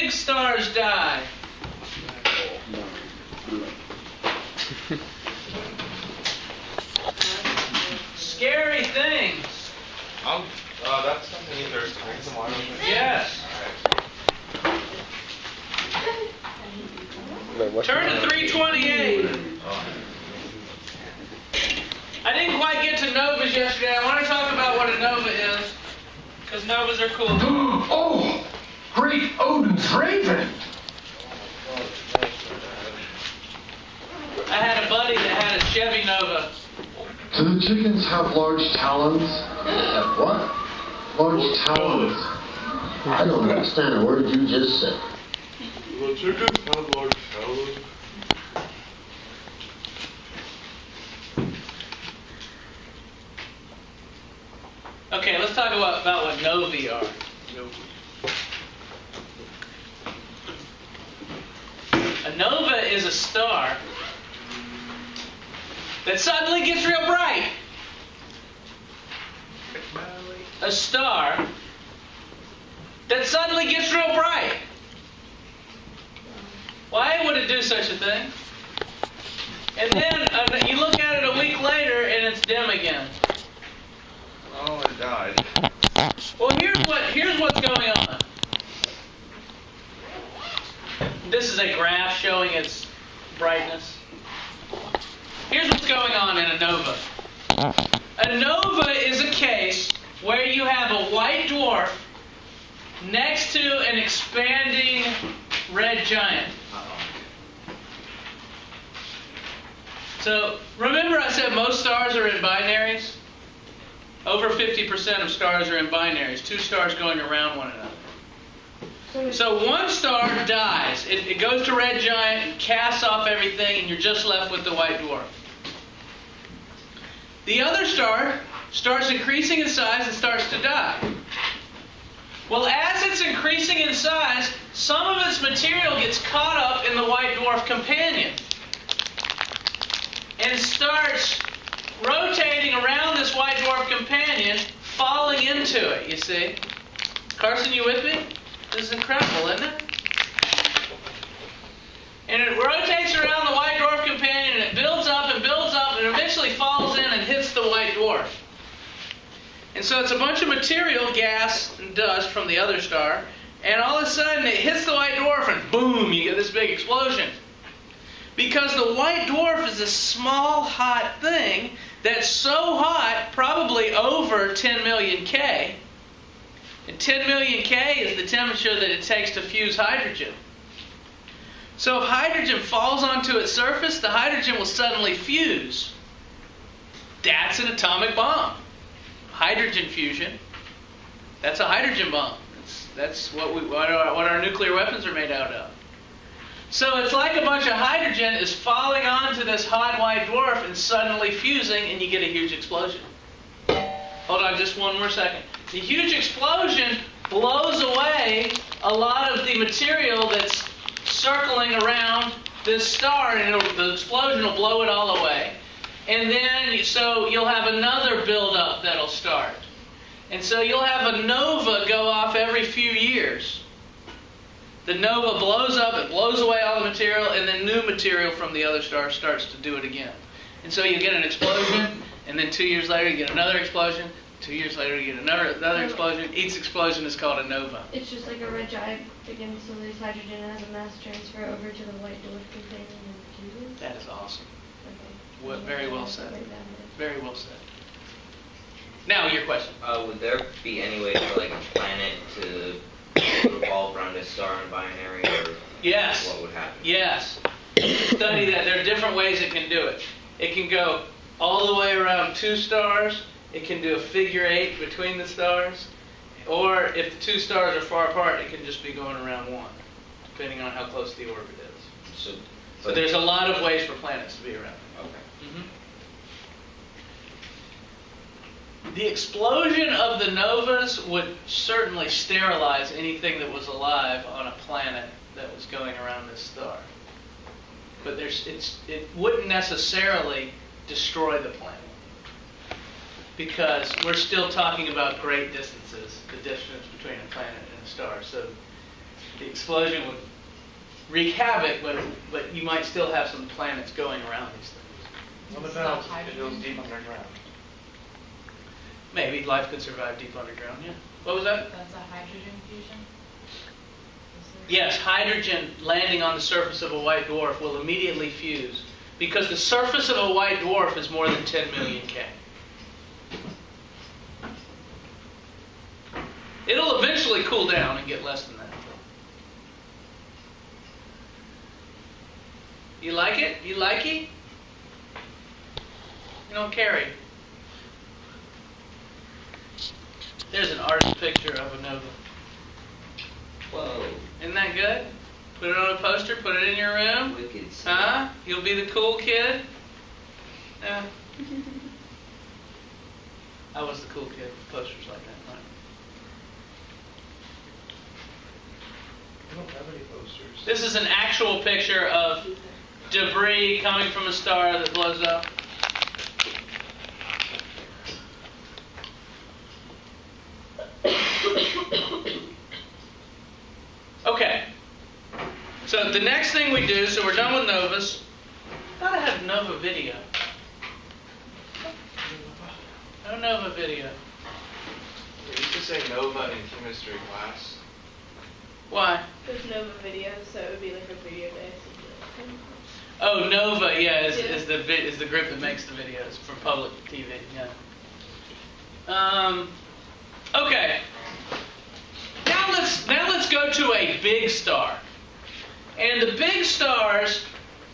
big stars die? Scary things. That's something interesting. Yes. Turn to 328. I didn't quite get to novas yesterday. I want to talk about what a nova is, because novas are cool. Oh, great Odin's raven! I had a buddy that had a Chevy Nova. Do the chickens have large talons? Have what? Large talons. I don't understand a word you just said. The chickens have large talons. Okay, let's talk about what novae are. A nova is a star that suddenly gets real bright. A star that suddenly gets real bright. Why would it do such a thing? And then you look at it a week later and it's dim again. Oh, it died. Well, here's what's going on. This is a graph showing its brightness. Here's what's going on in a nova. A nova is a case where you have a white dwarf next to an expanding red giant. So, remember I said most stars are in binaries? Over 50% of stars are in binaries. Two stars going around one another. So one star dies. It goes to red giant and casts off everything, and you're just left with the white dwarf. The other star starts increasing in size and starts to die. Well, as it's increasing in size, some of its material gets caught up in the white dwarf companion and starts rotating around this white dwarf companion, falling into it, you see. Carson, you with me? This is incredible, isn't it? And it rotates around the white dwarf companion, and it builds up, and eventually falls in and hits the white dwarf. And so it's a bunch of material, gas and dust from the other star, and all of a sudden it hits the white dwarf, and boom, you get this big explosion. Because the white dwarf is a small, hot thing that's so hot, probably over 10 million K. And 10 million K is the temperature that it takes to fuse hydrogen. So if hydrogen falls onto its surface, the hydrogen will suddenly fuse. That's an atomic bomb. Hydrogen fusion. That's a hydrogen bomb. That's what our nuclear weapons are made out of. So it's like a bunch of hydrogen is falling onto this hot white dwarf and suddenly fusing, and you get a huge explosion. Hold on just one more second. The huge explosion blows away a lot of the material that's circling around this star, and the explosion will blow it all away. And then, so you'll have another buildup that'll start. And so you'll have a nova go off every few years. The nova blows up, it blows away all the material, and then new material from the other star starts to do it again. And so you get an explosion, and then 2 years later you get another explosion. 2 years later you get another explosion. Each explosion is called a nova. It's just like a red giant begins to lose hydrogen and has a mass transfer over to the white dwarf companion and fuses. That is awesome. Okay. Very well said. Very well said. Now, your question. Would there be any way for like a planet to revolve around a star in binary, or yes. What would happen? Yes. Study that. There are different ways it can do it. It can go all the way around two stars. It can do a figure eight between the stars. Or if the two stars are far apart, it can just be going around one, depending on how close the orbit is. So there's a lot of ways for planets to be around. Okay. Mm-hmm. The explosion of the novas would certainly sterilize anything that was alive on a planet that was going around this star. But it wouldn't necessarily destroy the planet, because we're still talking about great distances, the distance between a planet and a star. So the explosion would wreak havoc, but you might still have some planets going around these things. What about if it was deep underground? Maybe life could survive deep underground, yeah. What was that? That's a hydrogen fusion? Yes, hydrogen landing on the surface of a white dwarf will immediately fuse because the surface of a white dwarf is more than 10 million K. It'll eventually cool down and get less than that. You like it? You like it? You don't carry. There's an artist picture of a nova. Whoa. Isn't that good? Put it on a poster, put it in your room. Wicked. Huh? You'll be the cool kid? Yeah. I was the cool kid with posters like that. Right? I don't have any posters. This is an actual picture of debris coming from a star that blows up. Okay. So the next thing we do, so we're done with novas. I thought I had nova video. No nova video. We used to say nova in chemistry class. Why? There's Nova video, so it would be like a video based. Oh, Nova, yeah, is the group that makes the videos for public TV. Yeah. Okay. Now let's go to a big star, and the big stars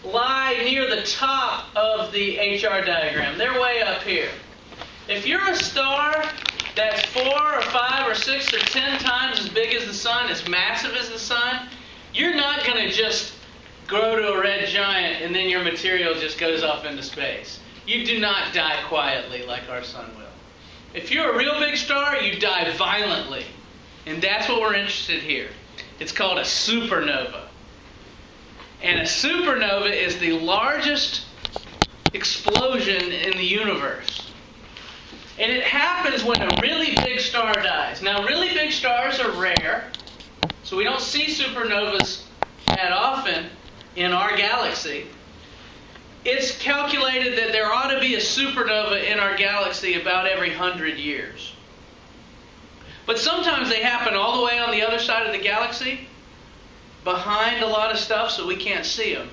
lie near the top of the HR diagram. They're way up here. If you're a star that's 4 or 5 or 6 or 10 times as big as the sun, as massive as the sun, you're not going to just grow to a red giant and then your material just goes off into space. You do not die quietly like our sun will. If you're a real big star, you die violently. And that's what we're interested here. It's called a supernova. And a supernova is the largest explosion in the universe. And it happens when a really big star dies. Now, really big stars are rare, so we don't see supernovas that often in our galaxy. It's calculated that there ought to be a supernova in our galaxy about every 100 years. But sometimes they happen all the way on the other side of the galaxy, behind a lot of stuff, so we can't see them.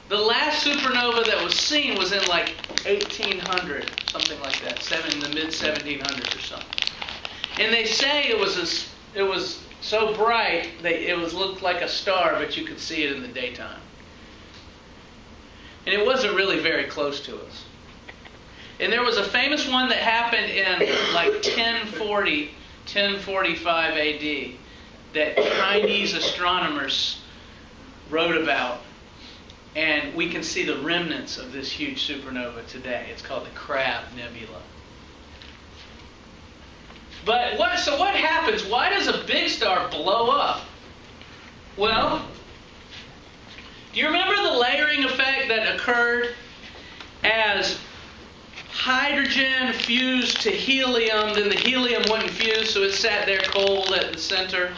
The last supernova that was seen was in like 1800, something like that, in the mid-1700s or something. And they say it was so bright it looked like a star, but you could see it in the daytime. And it wasn't really very close to us. And there was a famous one that happened in like 1045 AD that Chinese astronomers wrote about. And we can see the remnants of this huge supernova today. It's called the Crab Nebula. But what happens? Why does a big star blow up? Well, do you remember the layering effect that occurred as hydrogen fused to helium, then the helium wouldn't fuse, so it sat there cold at the center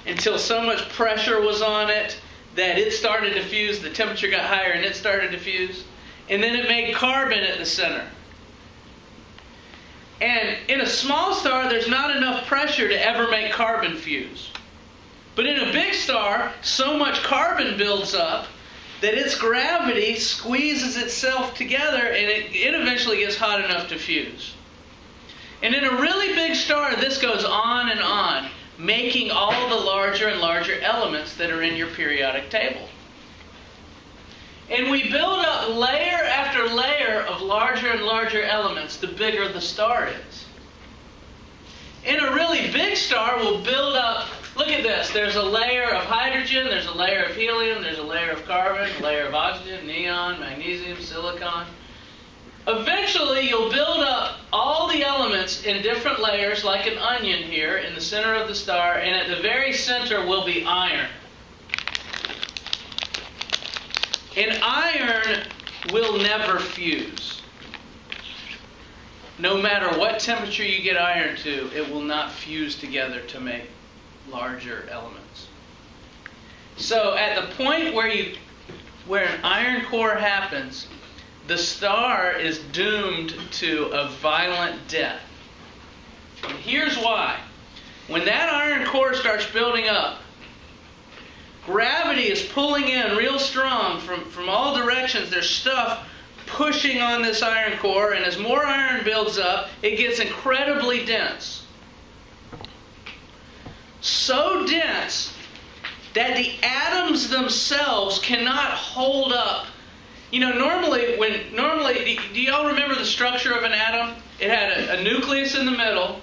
until so much pressure was on it that it started to fuse, the temperature got higher and it started to fuse, and then it made carbon at the center. And in a small star, there's not enough pressure to ever make carbon fuse. But in a big star, so much carbon builds up that its gravity squeezes itself together and it eventually gets hot enough to fuse. And in a really big star, this goes on, making all the larger and larger elements that are in your periodic table. And we build up layer after layer of larger and larger elements the bigger the star is. In a really big star, we'll build up, look at this, there's a layer of hydrogen, there's a layer of helium, there's a layer of carbon, a layer of oxygen, neon, magnesium, silicon. Eventually, you'll build up all the elements in different layers, like an onion here, in the center of the star, and at the very center will be iron. And iron will never fuse. No matter what temperature you get iron to, it will not fuse together to make larger elements. So at the point where an iron core happens, the star is doomed to a violent death. And here's why. When that iron core starts building up, gravity is pulling in real strong from all directions. There's stuff pushing on this iron core, and as more iron builds up, it gets incredibly dense. So dense that the atoms themselves cannot hold up. You know, normally, do y'all remember the structure of an atom? It had a nucleus in the middle,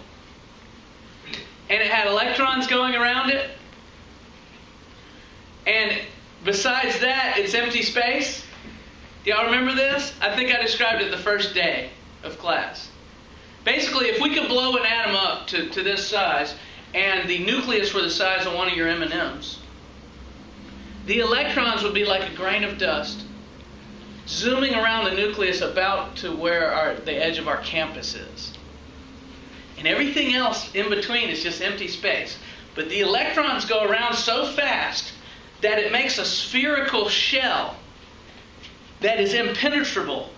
and it had electrons going around it. And besides that, it's empty space. Do y'all remember this? I think I described it the first day of class. Basically, if we could blow an atom up to this size, and the nucleus were the size of one of your M&Ms, the electrons would be like a grain of dust, zooming around the nucleus about to where the edge of our campus is. And everything else in between is just empty space. But the electrons go around so fast that it makes a spherical shell that is impenetrable.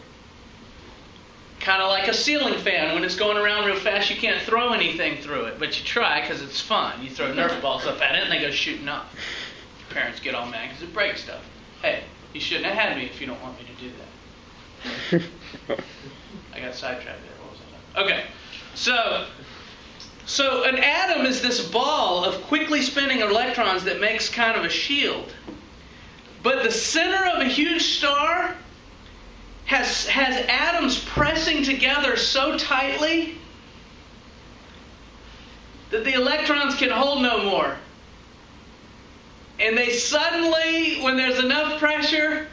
Kind of like a ceiling fan. When it's going around real fast, you can't throw anything through it. But you try because it's fun. You throw Nerf balls up at it and they go shooting up. Parents get all mad because it breaks stuff. Hey, you shouldn't have had me if you don't want me to do that. I got sidetracked there. What was I doing? Okay. So an atom is this ball of quickly spinning electrons that makes kind of a shield. But the center of a huge star has atoms pressing together so tightly that the electrons can hold no more. And they suddenly, when there's enough pressure,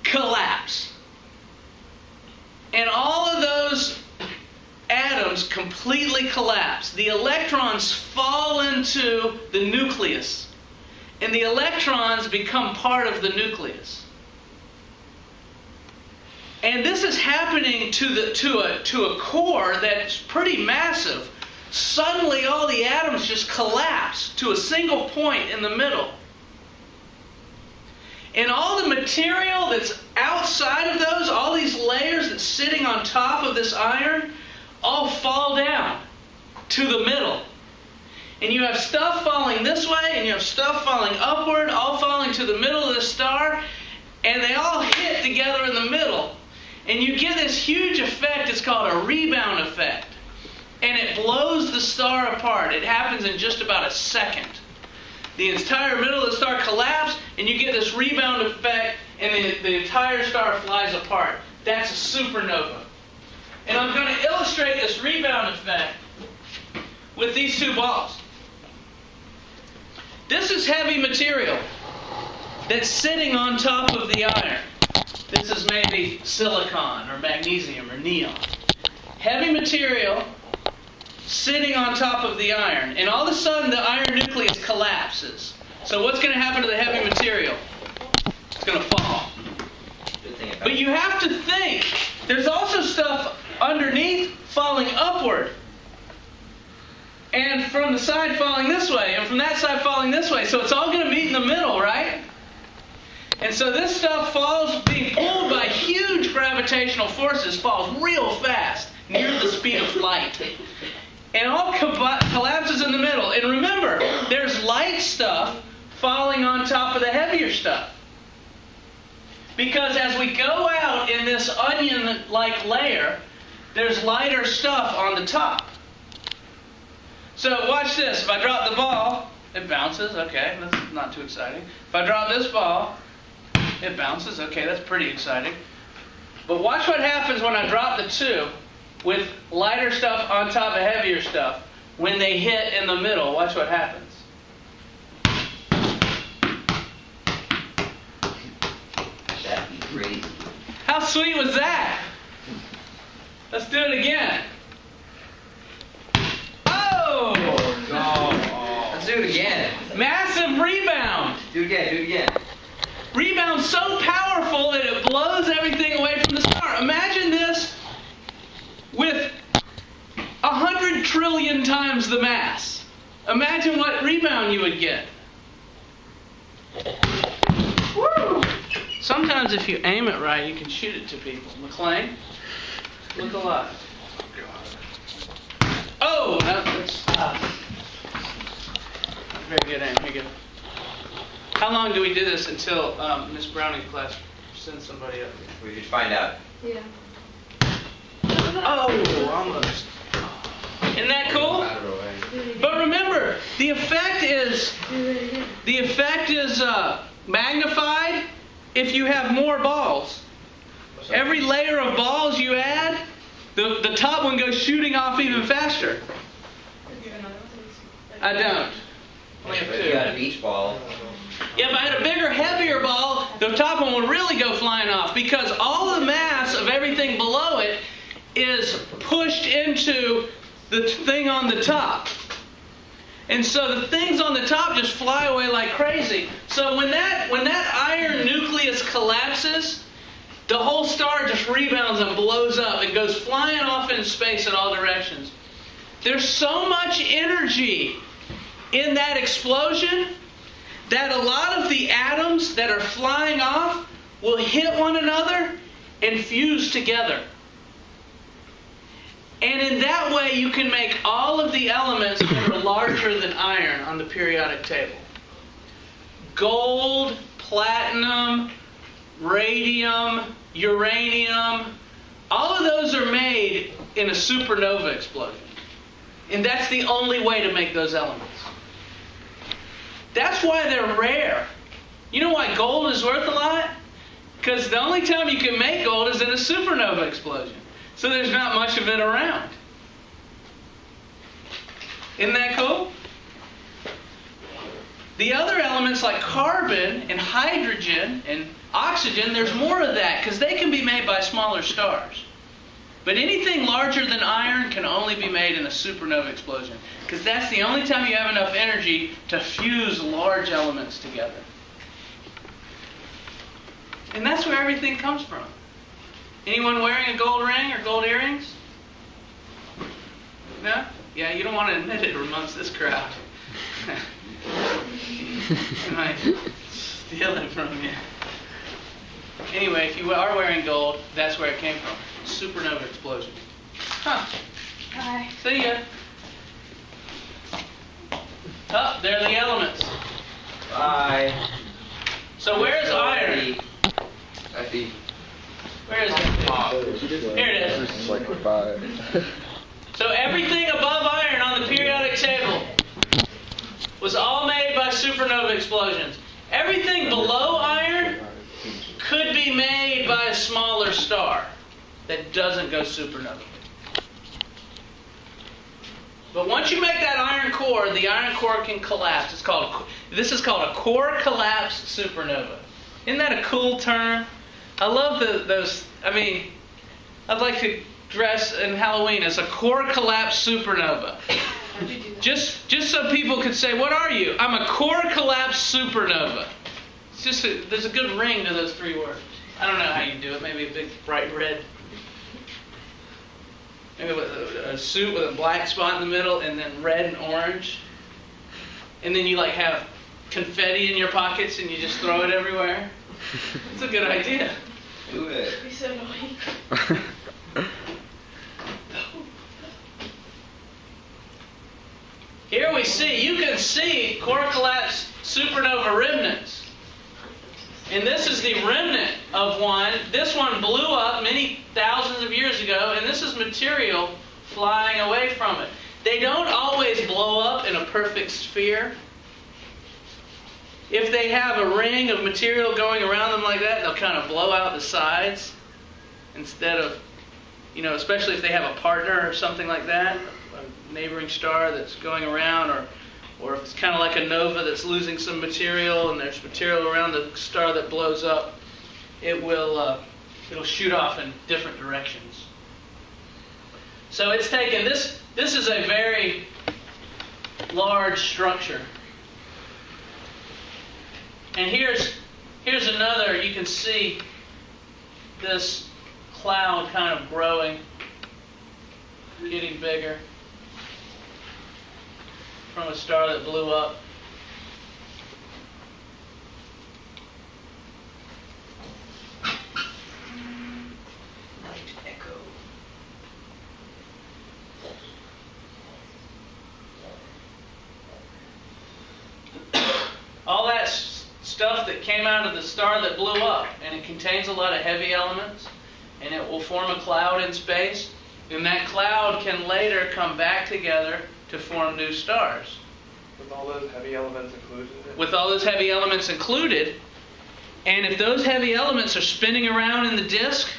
collapse. And all of those atoms completely collapse. The electrons fall into the nucleus, and the electrons become part of the nucleus. And this is happening to a core that's pretty massive. Suddenly all the atoms just collapse to a single point in the middle. And all the material that's outside of those, all these layers that's sitting on top of this iron, all fall down to the middle. And you have stuff falling this way, and you have stuff falling upward, all falling to the middle of the star, and they all hit together in the middle. And you get this huge effect, it's called a rebound effect. And it blows the star apart. It happens in just about a second. The entire middle of the star collapses, and you get this rebound effect, and the entire star flies apart. That's a supernova. And I'm going to illustrate this rebound effect with these two balls. This is heavy material that's sitting on top of the iron. This is maybe silicon or magnesium or neon. Heavy material sitting on top of the iron. And all of a sudden the iron nucleus collapses. So what's going to happen to the heavy material? It's going to fall. But you have to think, there's also stuff underneath falling upward. And from the side falling this way, and from that side falling this way. So it's all going to meet in the middle, right? And so this stuff falls, being pulled by huge gravitational forces, falls real fast, near the speed of light. And all collapses in the middle. And remember, there's light stuff falling on top of the heavier stuff. Because as we go out in this onion-like layer, there's lighter stuff on the top. So watch this. If I drop the ball, it bounces. Okay, that's not too exciting. If I drop this ball, it bounces. Okay, that's pretty exciting. But watch what happens when I drop the two with lighter stuff on top of heavier stuff. When they hit in the middle, watch what happens. That'd be crazy. How sweet was that? Let's do it again. Oh! Let's do it again. Massive rebound. Do it again. Do it again. Rebound so powerful that it blows everything away from the star. Imagine this with 100 trillion times the mass Imagine what rebound you would get. Woo! Sometimes if you aim it right, you can shoot it to people. McLean, look alive. Oh, that's very good aim. Here you go. How long do we do this until Miss Browning's class sends somebody up here? We should find out. Yeah. Oh, almost. Isn't that cool? But remember, the effect is magnified if you have more balls. Every layer of balls you add, the top one goes shooting off even faster. I don't. Only have If you got a two. beach ball. Yeah, if I had a bigger, heavier ball, the top one would really go flying off because all the mass of everything below it is pushed into the thing on the top. And so the things on the top just fly away like crazy. So when that iron nucleus collapses, the whole star just rebounds and blows up. It goes flying off in space in all directions. There's so much energy in that explosion that a lot of the atoms that are flying off will hit one another and fuse together. And in that way, you can make all of the elements that are larger than iron on the periodic table. Gold, platinum, radium, uranium, all of those are made in a supernova explosion. And that's the only way to make those elements. That's why they're rare. You know why gold is worth a lot? Because the only time you can make gold is in a supernova explosion. So there's not much of it around. Isn't that cool? The other elements like carbon and hydrogen and oxygen, there's more of that because they can be made by smaller stars. But anything larger than iron can only be made in a supernova explosion because that's the only time you have enough energy to fuse large elements together. And that's where everything comes from. Anyone wearing a gold ring or gold earrings? No? Yeah, you don't want to admit it amongst this crowd. They might steal it from you. Anyway, if you are wearing gold, that's where it came from. Supernova explosion. Huh. Bye. See ya. Oh, there are the elements. Bye. So where's iron? At the Where is it? Here it is. It's like 5. So everything above iron on the periodic table was all made by supernova explosions. Everything below iron could be made by a smaller star that doesn't go supernova. But once you make that iron core, the iron core can collapse. This is called a core collapse supernova. Isn't that a cool term? I love those. I mean, I'd like to dress in Halloween as a core collapse supernova. How'd you do that? Just so people could say, "What are you?" I'm a core collapse supernova. It's just there's a good ring to those 3 words. I don't know how you do it. Maybe a big bright red. Maybe with a suit with a black spot in the middle, and then red and orange. And then you like have confetti in your pockets, and you just throw it everywhere. It's a good idea. do it. It'd be so annoying. Here we see, you can see core collapse supernova remnants. And this is the remnant of one. This one blew up many thousands of years ago, and this is material flying away from it. They don't always blow up in a perfect sphere. If they have a ring of material going around them like that, they'll kind of blow out the sides instead of, especially if they have a partner or something like that, a neighboring star that's going around, or if it's kind of like a nova that's losing some material and there's material around the star that blows up, it'll shoot off in different directions. So it's taken, this is a very large structure. And here's another, you can see this cloud kind of growing, getting bigger. from a star that blew up. Night echo. All that stuff that came out of the star that blew up, and it contains a lot of heavy elements, and it will form a cloud in space, and that cloud can later come back together to form new stars. With all those heavy elements included in it? With all those heavy elements included, and if those heavy elements are spinning around in the disk,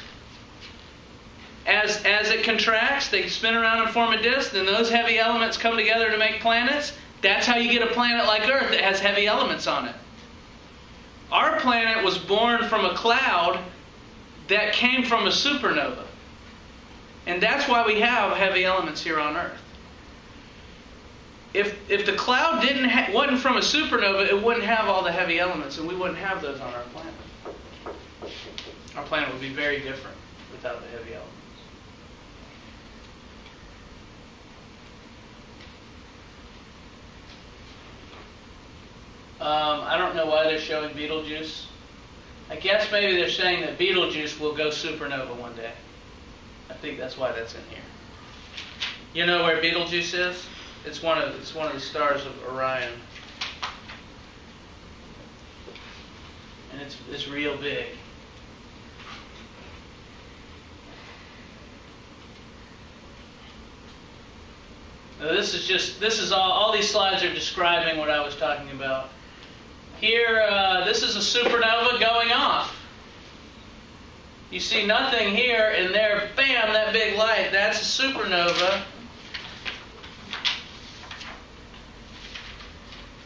as it contracts, they spin around and form a disk, then those heavy elements come together to make planets. That's how you get a planet like Earth that has heavy elements on it. Our planet was born from a cloud that came from a supernova. And that's why we have heavy elements here on Earth. If the cloud wasn't from a supernova, it wouldn't have all the heavy elements, and we wouldn't have those on our planet. Our planet would be very different without the heavy elements. I don't know why they're showing Betelgeuse. I guess maybe they're saying that Betelgeuse will go supernova one day. I think that's why that's in here. You know where Betelgeuse is? It's one of the stars of Orion, and it's real big. Now this is all these slides are describing what I was talking about. Here, this is a supernova going off. You see nothing here, and there, bam, that big light, that's a supernova.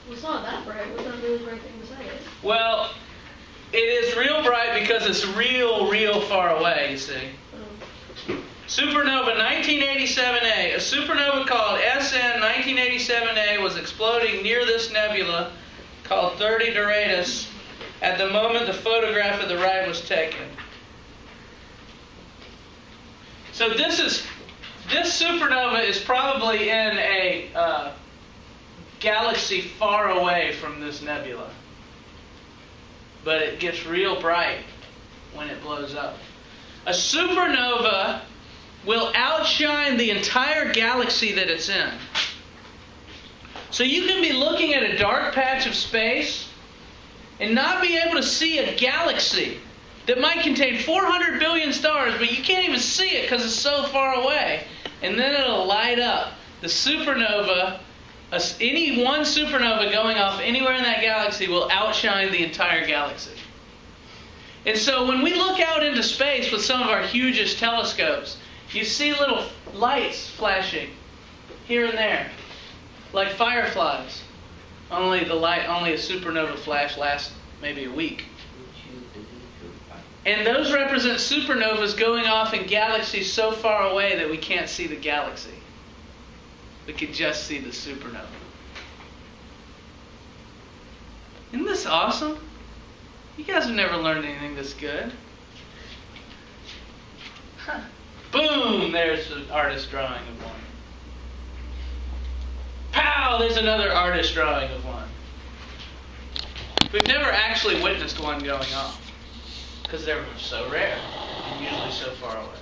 Well, it's not that bright. What's that really bright thing beside it? Well, it is real bright because it's real far away, you see. Supernova 1987A. A supernova called SN 1987A was exploding near this nebula called 30 Doradus at the moment the photograph of the right was taken. So this supernova is probably in a galaxy far away from this nebula. But it gets real bright when it blows up. A supernova will outshine the entire galaxy that it's in. So you can be looking at a dark patch of space and not be able to see a galaxy that might contain 400 billion stars, but you can't even see it because it's so far away. And then it'll light up. The supernova, any one supernova going off anywhere in that galaxy will outshine the entire galaxy. And so when we look out into space with some of our hugest telescopes, you see little lights flashing here and there, like fireflies. Only a supernova flash lasts maybe a week. And those represent supernovas going off in galaxies so far away that we can't see the galaxy. We can just see the supernova. Isn't this awesome? You guys have never learned anything this good. Huh. Boom! There's an artist drawing of one. Pow! There's another artist drawing of one. We've never actually witnessed one going off because they're so rare and usually so far away.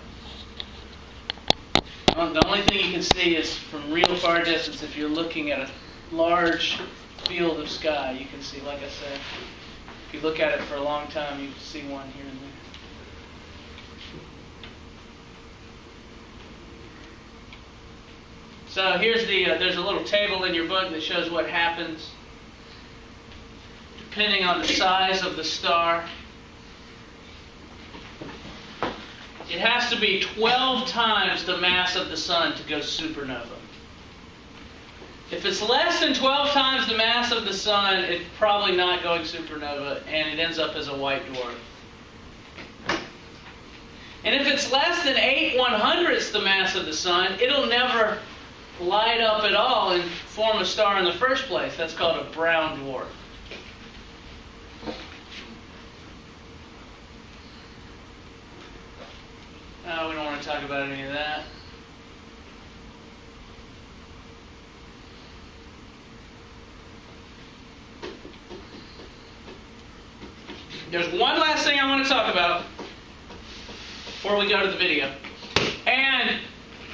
The only thing you can see is from real far distance. If you're looking at a large field of sky, you can see, like I said, if you look at it for a long time, you can see one here and there. So here's there's a little table in your book that shows what happens depending on the size of the star. It has to be 12 times the mass of the sun to go supernova. If it's less than 12 times the mass of the sun, it's probably not going supernova, and it ends up as a white dwarf. And if it's less than 8/100ths the mass of the sun, it'll never light up at all and form a star in the first place. That's called a brown dwarf. We don't want to talk about any of that. there's one last thing I want to talk about before we go to the video. And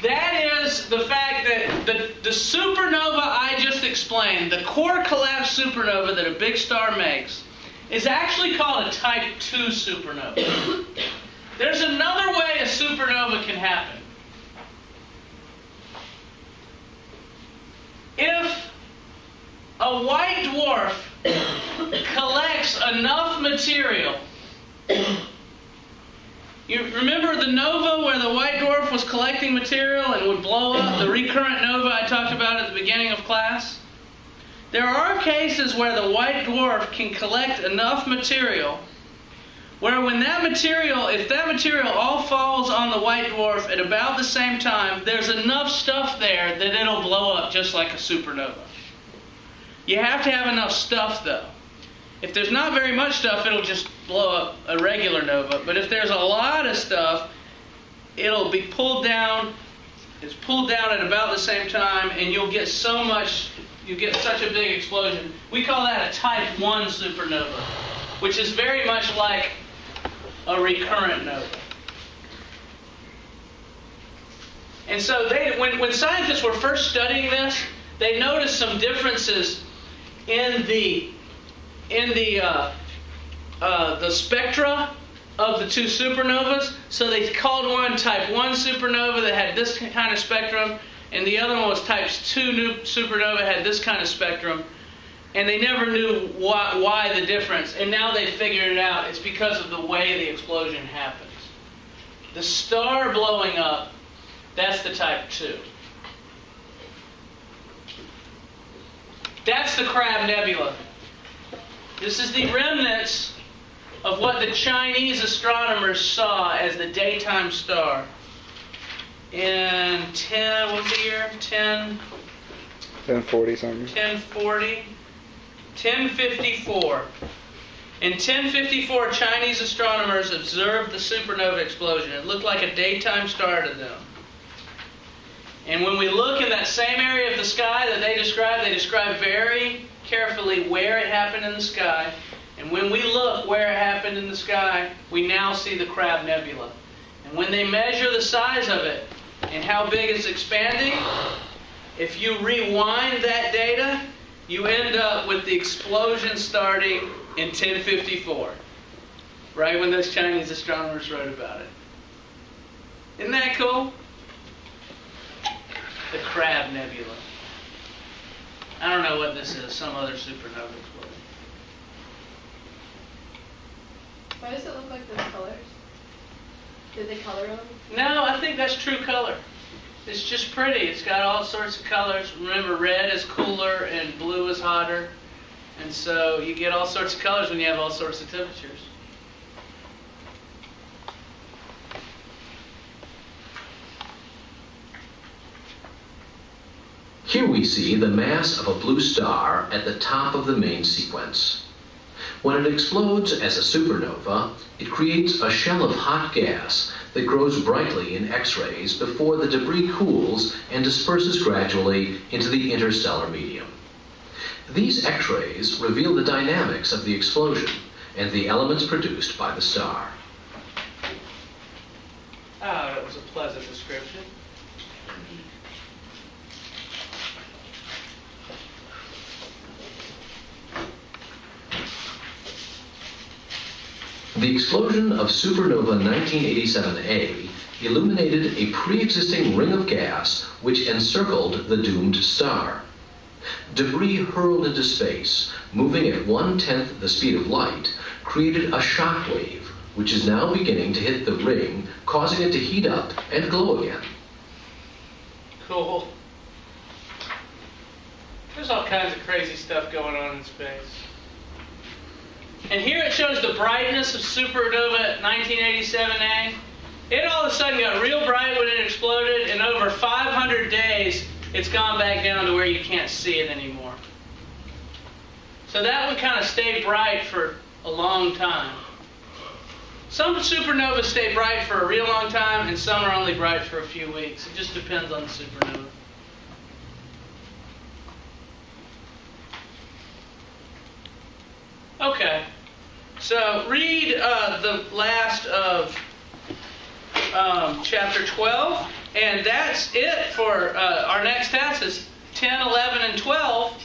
that is the fact that the supernova I just explained, the core collapse supernova that a big star makes, is actually called a type 2 supernova. There's another way a supernova can happen. If a white dwarf collects enough material. You remember the nova where the white dwarf was collecting material and would blow up? The recurrent nova I talked about at the beginning of class? There are cases where the white dwarf can collect enough material where when that material, if that material all falls on the white dwarf at about the same time, there's enough stuff there that it'll blow up just like a supernova. You have to have enough stuff though. If there's not very much stuff, it'll just blow up a regular nova. But if there's a lot of stuff, it'll be pulled down. It's pulled down at about the same time, and you'll get so much, you get such a big explosion. We call that a type 1 supernova, which is very much like a recurrent nova. And so when scientists were first studying this, they noticed some differences in the spectra of the two supernovas. So they called one type 1 supernova that had this kind of spectrum, and the other one was type 2 supernova had this kind of spectrum. And they never knew why the difference. And now they figured it out. It's because of the way the explosion happens. The star blowing up, that's the type 2. That's the Crab Nebula. This is the remnants of what the Chinese astronomers saw as the daytime star in what was the year? 1040 something. 1054. In 1054, Chinese astronomers observed the supernova explosion. It looked like a daytime star to them. And when we look in that same area of the sky that they describe very carefully where it happened in the sky. And when we look where it happened in the sky, we now see the Crab Nebula. And when they measure the size of it and how big it's expanding, if you rewind that data, you end up with the explosion starting in 1054, right when those Chinese astronomers wrote about it. Isn't that cool? The Crab Nebula. I don't know what this is, some other supernova explosion. Why does it look like those colors? Did they color them? No, I think that's true color. It's just pretty. It's got all sorts of colors. Remember, red is cooler and blue is hotter. And so you get all sorts of colors when you have all sorts of temperatures. Here we see the mass of a blue star at the top of the main sequence. When it explodes as a supernova, it creates a shell of hot gas that grows brightly in X-rays before the debris cools and disperses gradually into the interstellar medium. These X-rays reveal the dynamics of the explosion and the elements produced by the star. Oh, that was a pleasant description. The explosion of supernova 1987A illuminated a pre-existing ring of gas which encircled the doomed star. Debris hurled into space, moving at 1/10 the speed of light, created a shock wave, which is now beginning to hit the ring, causing it to heat up and glow again. Cool. There's all kinds of crazy stuff going on in space. And here it shows the brightness of supernova 1987A. It all of a sudden got real bright when it exploded, and over 500 days, it's gone back down to where you can't see it anymore. So that one kind of stayed bright for a long time. Some supernovas stay bright for a real long time, and some are only bright for a few weeks. It just depends on the supernova. Okay, So read the last of chapter 12, and that's it for our next tasks. 10, 11, and 12